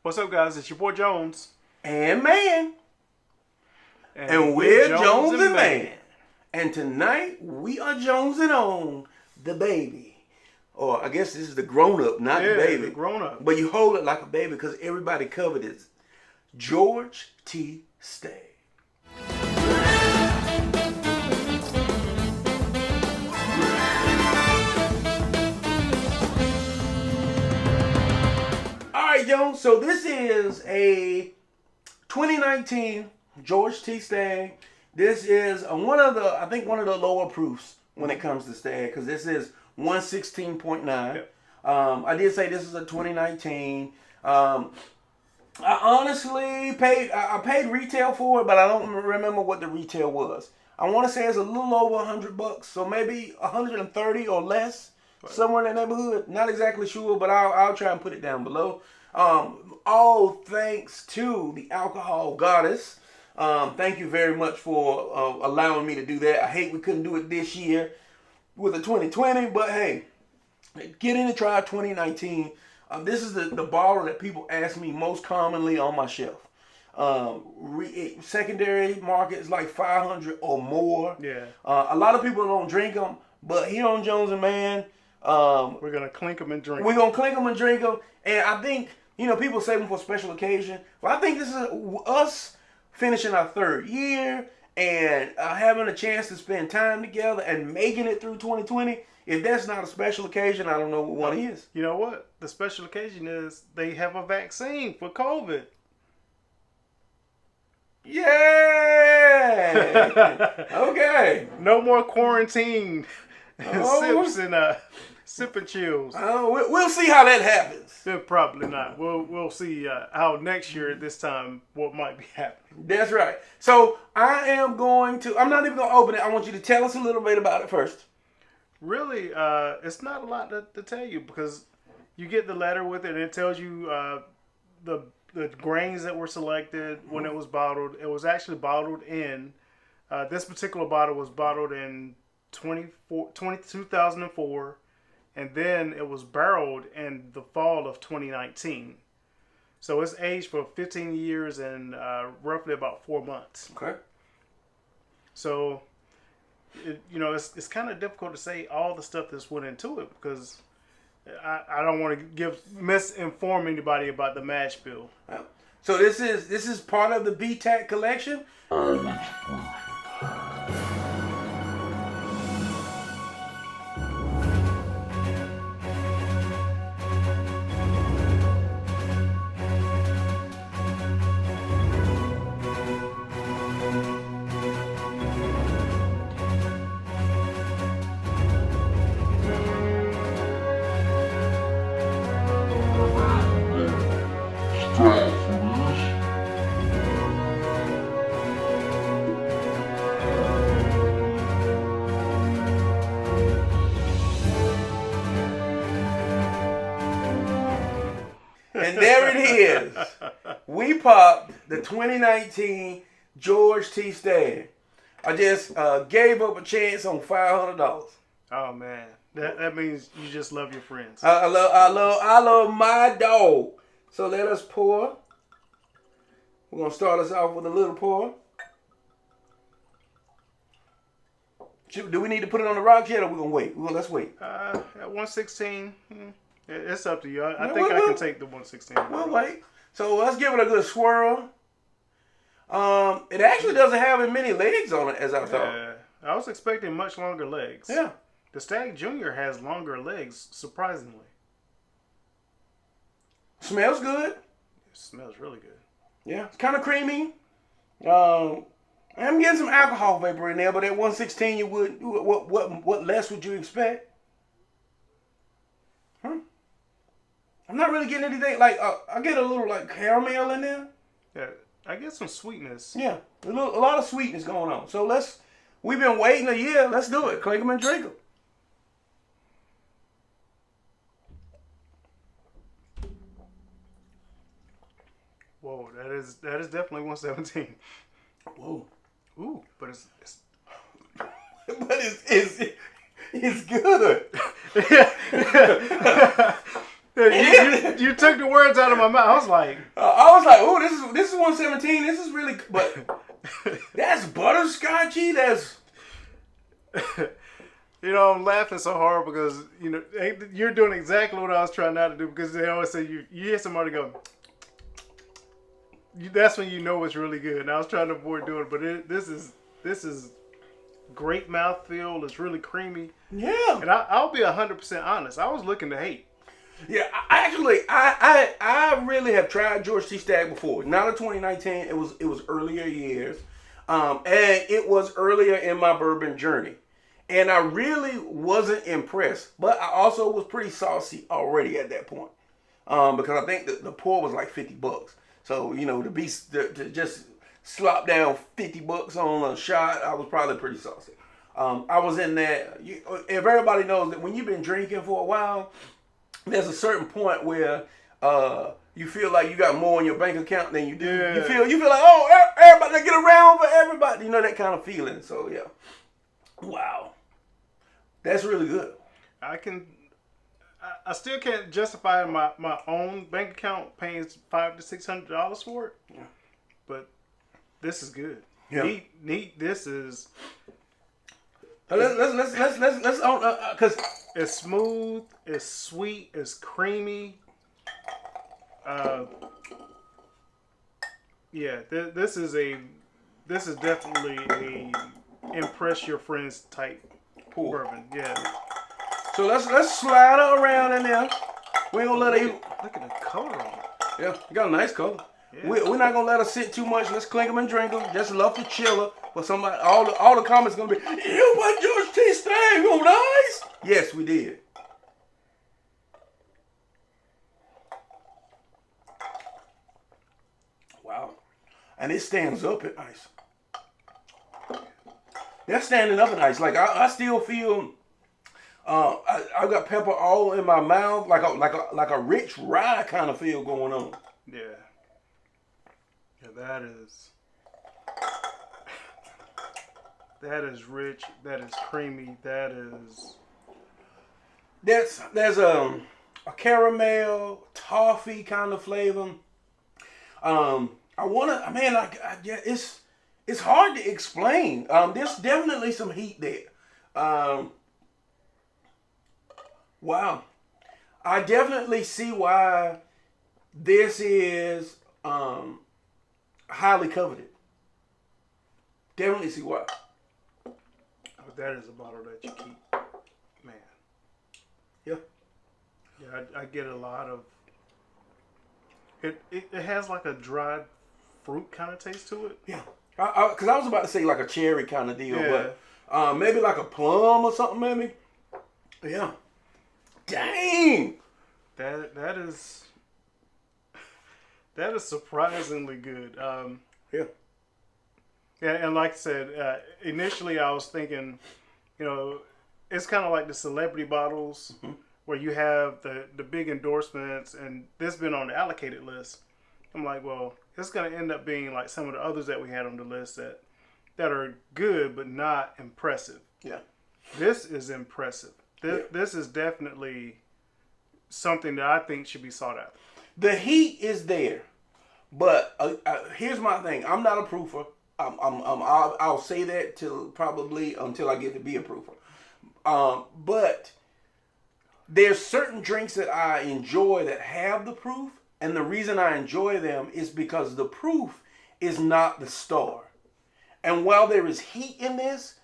What's up, guys? It's your boy Jones and Mann. And we're Jones and Mann. And tonight we are jonesing on the baby. Or I guess this is the grown-up, not the baby. The grown-up. But you hold it like a baby because everybody covered it. George T Stagg. Alright, Jones, so this is a 2019 George T Stagg. This is one of the lower proofs when it comes to Stagg, because this is 116.9. Yep. I did say this is a 2019. I honestly paid retail for it, but I don't remember what the retail was. I want to say it's a little over $100, so maybe 130 or less, somewhere in that neighborhood. Not exactly sure, but I'll try and put it down below. All thanks to the alcohol goddess. Thank you very much for allowing me to do that. I hate we couldn't do it this year with a 2020, but hey, get in and try 2019. This is the bottle that people ask me most commonly on my shelf. Secondary market is like 500 or more. Yeah. A lot of people don't drink them, but here on Jones and Mann, we're gonna clink them and drink. We're gonna clink them and drink them, and I think people save them for a special occasion. But I think this is us finishing our third year and having a chance to spend time together and making it through 2020. If that's not a special occasion, I don't know what one is. You know what? The special occasion is they have a vaccine for COVID. Yeah. Okay. No more quarantine. Sips and sip and chills. We'll see how that happens. Probably not. We'll see how next year at this time what might be happening. That's right. So I'm not even going to open it. I want you to tell us a little bit about it first. Really, it's not a lot to tell you because you get the letter with it and it tells you the grains that were selected when it was bottled. It was actually bottled in, this particular bottle was bottled in 2004, and then it was barreled in the fall of 2019. So it's aged for 15 years and roughly about 4 months. Okay. So, it's kind of difficult to say all the stuff that's went into it because I don't want to misinform anybody about the mash bill. So this is part of the BTAC collection. And there it is. We popped the 2019 George T Stagg. I just gave up a chance on $500. Oh man, that means you just love your friends. I love my dog. So let us pour. We're gonna start us off with a little pour. Do we need to put it on the rocks yet, or we gonna wait? Let's wait. At 116. It's up to you. I think I can take the 116. We'll wait. So let's give it a good swirl. It actually doesn't have as many legs on it as I thought. Yeah, I was expecting much longer legs. Yeah. The Stagg Jr. has longer legs, surprisingly. Smells good. It smells really good. Yeah, it's kind of creamy. I'm getting some alcohol vapor in there, but at 116, you would what less would you expect? I'm not really getting anything like I get a little like caramel in there. Yeah, I get some sweetness. Yeah, a lot of sweetness going on. So we've been waiting a year. Let's do it. Clink them and drink them. Whoa, that is definitely 117. Whoa. Ooh, but it's but it's good. You took the words out of my mouth. I was like, oh, this is 117. This is really, but that's butterscotchy. That's. I'm laughing so hard because you're doing exactly what I was trying not to do, because they always say you hear somebody go. That's when you know it's really good. And I was trying to avoid doing it, but this is great mouthfeel. It's really creamy. Yeah. And I'll be 100% honest. I was looking to hate. Yeah, I really have tried George T Stagg before. Not in 2019. It was earlier years, and it was earlier in my bourbon journey, and I really wasn't impressed. But I also was pretty saucy already at that point, because I think the pour was like $50. So to just slop down $50 on a shot, I was probably pretty saucy. I was in that. If everybody knows that when you've been drinking for a while, there's a certain point where you feel like you got more in your bank account than you do. Yeah. You feel like, oh, everybody get around for everybody. That kind of feeling. So yeah, wow, that's really good. I still can't justify my own bank account paying $500 to $600 for it. Yeah. But this is good. Yeah. Neat. This is. Let's because it's smooth, it's sweet, it's creamy. This is definitely a impress your friends type bourbon. Yeah. So let's slide her around in there. We ain't gonna let her. Look at the color on it. Yeah, you got a nice color. Yeah. We're not gonna let her sit too much. Let's clink them and drink them. Just love to chill her. But somebody, all the comments gonna be, you put George T Stagg on ice? Yes, we did. Wow, and it stands up at ice. That's standing up at ice. Like I still feel. I've got pepper all in my mouth, like a rich rye kind of feel going on. Yeah. Yeah, that is rich. That is creamy. There's a caramel toffee kind of flavor. It's hard to explain. There's definitely some heat there. Wow. I definitely see why this is highly coveted. Definitely see why. But that is a bottle that you keep. Man. Yeah. Yeah, I get a lot of... It has like a dried fruit kind of taste to it. Yeah. Because I was about to say like a cherry kind of deal, but maybe like a plum or something maybe. Yeah. Dang! That is surprisingly good. Yeah. Yeah, and like I said, initially I was thinking, it's kind of like the celebrity bottles where you have the big endorsements, and this been on the allocated list. I'm like, well, it's gonna end up being like some of the others that we had on the list that are good but not impressive. Yeah. This is impressive. This is definitely something that I think should be sought after. The heat is there, but here's my thing. I'm not a proofer. I'll say that till until I get to be a proofer. But there's certain drinks that I enjoy that have the proof, and the reason I enjoy them is because the proof is not the star. And while there is heat in this,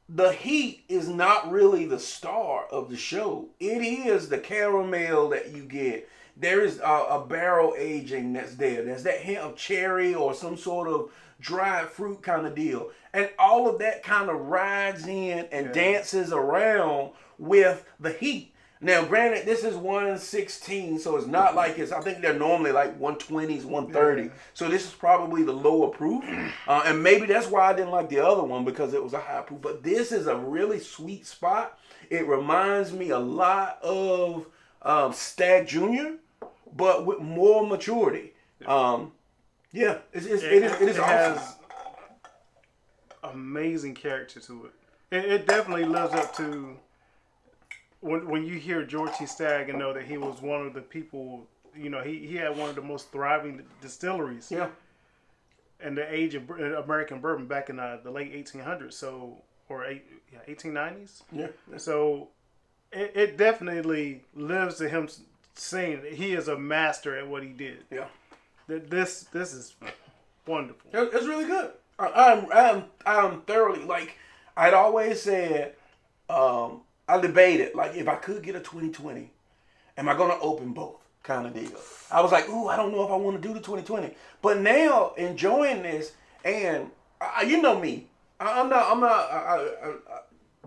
the heat is not really the star of the show. It is the caramel that you get. There is a barrel aging that's there. There's that hint of cherry or some sort of dried fruit kind of deal. And all of that kind of rides in and dances around with the heat. Now, granted, this is 116, so it's not like I think they're normally like 120s, 130. Yeah. So this is probably the lower proof. And maybe that's why I didn't like the other one, because it was a high proof. But this is a really sweet spot. It reminds me a lot of Stagg Jr., but with more maturity. It is awesome. Has amazing character to it. It definitely lives up to when you hear George T Stagg and know that he was one of the people, he had one of the most thriving distilleries. Yeah. In the age of American bourbon back in the late 1800s, 1890s. Yeah. So it definitely lives to him saying that he is a master at what he did. Yeah. This is wonderful. It's really good. I'm thoroughly, like I'd always said. I debated, like, if I could get a 2020, am I going to open both kind of deal? I was like, ooh, I don't know if I want to do the 2020. But now, enjoying this, and you know me, I'm not,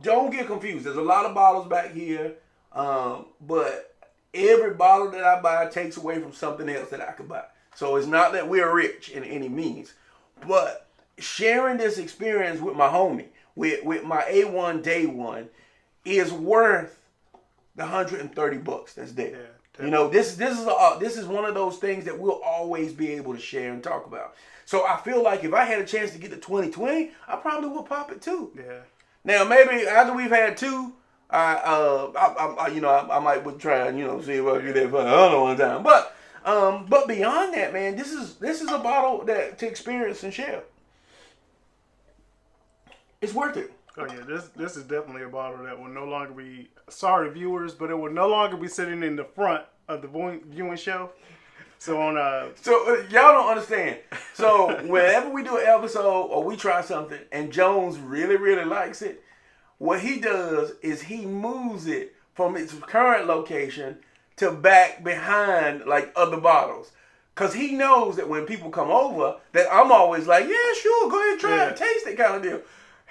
don't get confused. There's a lot of bottles back here, but every bottle that I buy takes away from something else that I could buy. So it's not that we're rich in any means, but sharing this experience with my homie, with my A1 day one, is worth the $130 that's there. Yeah, this is one of those things that we'll always be able to share and talk about. So I feel like if I had a chance to get to 2020, I probably would pop it too. Yeah. Now maybe after we've had two, I might would try and see if I can get that for another one time. But beyond that, man, this is a bottle that to experience and share. It's worth it. Oh yeah, this is definitely a bottle that will no longer be, sorry viewers, but it will no longer be sitting in the front of the viewing shelf. So y'all don't understand. So whenever we do an episode or we try something and Jones really, really likes it, what he does is he moves it from its current location to back behind like other bottles. Cause he knows that when people come over that I'm always like, yeah, sure, go ahead, try it, taste it kind of deal.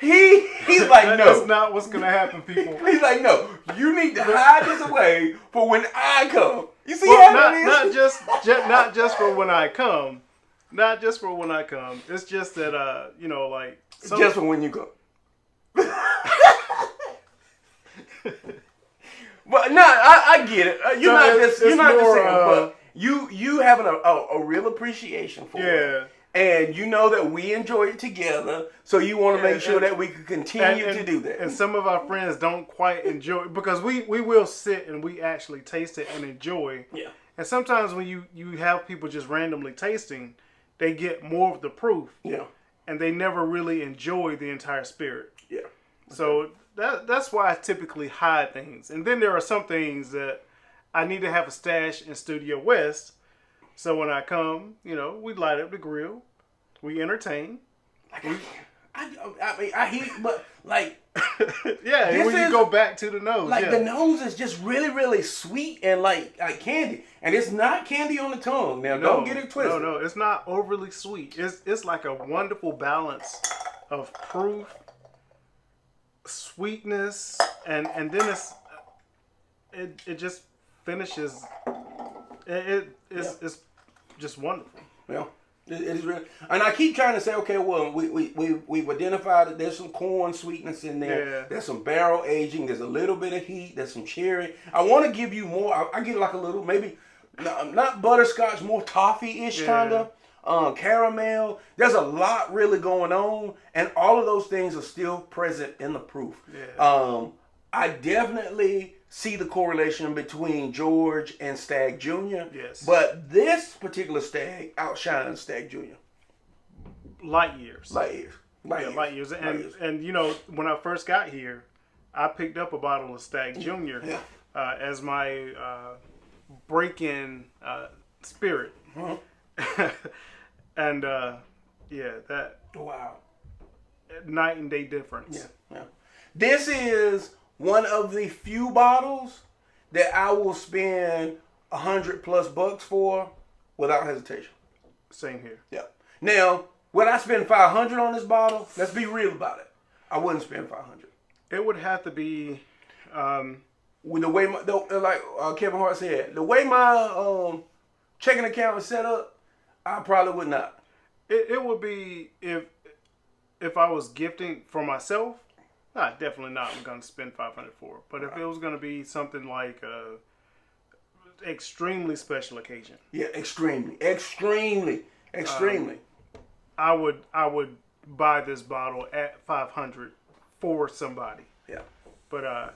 He's like, no. That's not what's going to happen, people. He's like, no, you need to hide this away for when I come. You see how it is? Not just for when I come. Not just for when I come. It's just that, like... Just for when you come. But no, I get it. You're not just saying, but you having a real appreciation for it. And you know that we enjoy it together, so you want to make sure that we can continue to do that. And some of our friends don't quite enjoy it because we will sit and we actually taste it and enjoy. Yeah. And sometimes when you have people just randomly tasting, they get more of the proof. Yeah. And they never really enjoy the entire spirit. Yeah. So that's why I typically hide things. And then there are some things that I need to have a stash in Studio West. So when I come, we light up the grill, we entertain. I hear, but like, yeah. When you go back to the nose, like the nose is just really, really sweet and like candy, and it's not candy on the tongue. Now, don't get it twisted. No, it's not overly sweet. It's like a wonderful balance of proof, sweetness, and then it just finishes. It's just wonderful. Yeah, it is really. And I keep trying to say, okay, well, we've identified that there's some corn sweetness in there. Yeah. There's some barrel aging. There's a little bit of heat. There's some cherry. I want to give you more. I get like a little, maybe not butterscotch, more toffee-ish kind of. Caramel. There's a lot really going on, and all of those things are still present in the proof. Yeah. I definitely see the correlation between George and Stagg Jr. Yes. But this particular Stagg outshines Stagg Jr. Light years. Light years. And when I first got here, I picked up a bottle of Stagg Jr. As my break-in spirit. Uh-huh. And that wow, night and day difference. Yeah. This is one of the few bottles that I will spend $100+ for without hesitation. Same here. Yeah. Now, would I spend $500 on this bottle? Let's be real about it. I wouldn't spend $500. It would have to be, with the way like Kevin Hart said, the way my checking account is set up, I probably would not. It would be if I was gifting for myself. Definitely not. I'm going to spend $500 for it. But if it was going to be something like extremely special occasion. Yeah, extremely. I would buy this bottle at $500 for somebody. Yeah. But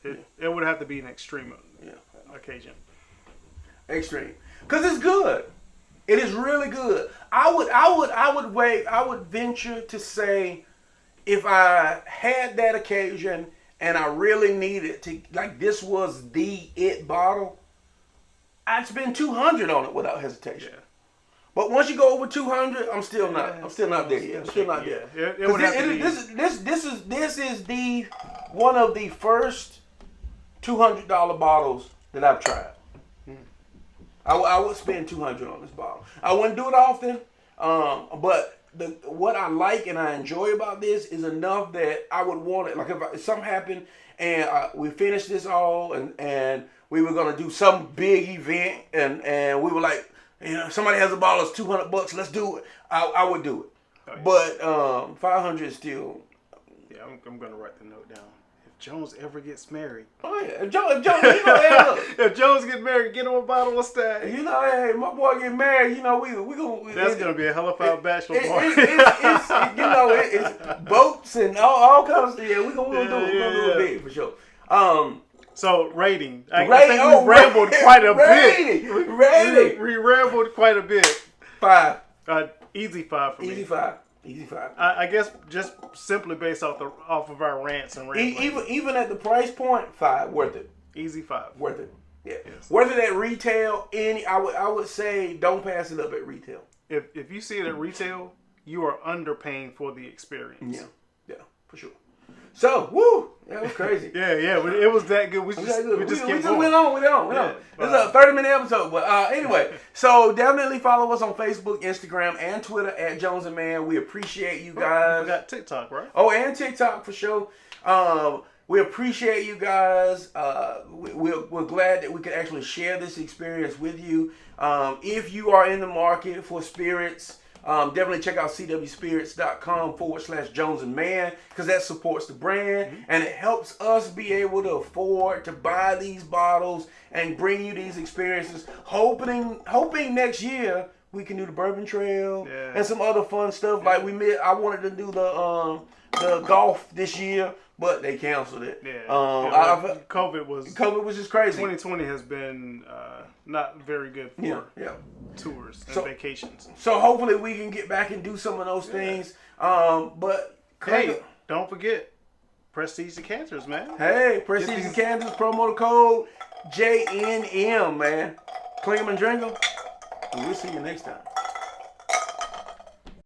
It would have to be an extreme occasion. Extreme, because it's good. It is really good. I would venture to say, if I had that occasion and I really needed to, like this was the it bottle, I'd spend $200 on it without hesitation. Yeah. But once you go over 200, I'm still not there yet. I'm still not there. This is the one of the first $200 bottles that I've tried. I would spend $200 on this bottle. I wouldn't do it often, but what I like and I enjoy about this is enough that I would want it. Like if something happened and we finished this all and we were gonna do some big event and we were like, somebody has a bottle that's $200, let's do it. I would do it. Oh, yeah. But 500 is still. Yeah, I'm gonna write the note down. If Jones ever gets married. Oh yeah, if Jones, if Jones get married, get him a bottle of Stagg. Hey, my boy get married. We gonna. That's gonna be a hell of a bachelor party. It's boats and all kinds of stuff. Yeah, we gonna do it big for sure. So rating. I think we rambled quite a bit. Rating. We rambled quite a bit. 5. Easy 5 for me. Easy 5. I guess just simply based off of our rants and rambling. Even at the price point, 5 worth it. Easy 5. Worth it. Yeah. Yes. Worth it at retail. I would say don't pass it up at retail. If you see it at retail, you are underpaying for the experience. Yeah, for sure. So, woo, that was crazy. yeah, it was that good. We just went on. Yeah. It's a 30-minute episode, but anyway. So definitely follow us on Facebook, Instagram, and Twitter at Jones and Mann. We appreciate you guys. We got TikTok, right? Oh, and TikTok for sure. We appreciate you guys. We're glad that we could actually share this experience with you. If you are in the market for spirits, definitely check out cwspirits.com/Jones and Mann, because that supports the brand and it helps us be able to afford to buy these bottles and bring you these experiences. Hoping next year we can do the Bourbon Trail and some other fun stuff. Like I wanted to do the golf this year, but they canceled it. COVID was just crazy. 2020 has been not very good for tours and vacations. So hopefully we can get back and do some of those things. But hey, don't forget Prestige Decanters, man. Hey, Prestige Decanters, promo code JNM, man. Clean them and drink them. And we'll see you next time.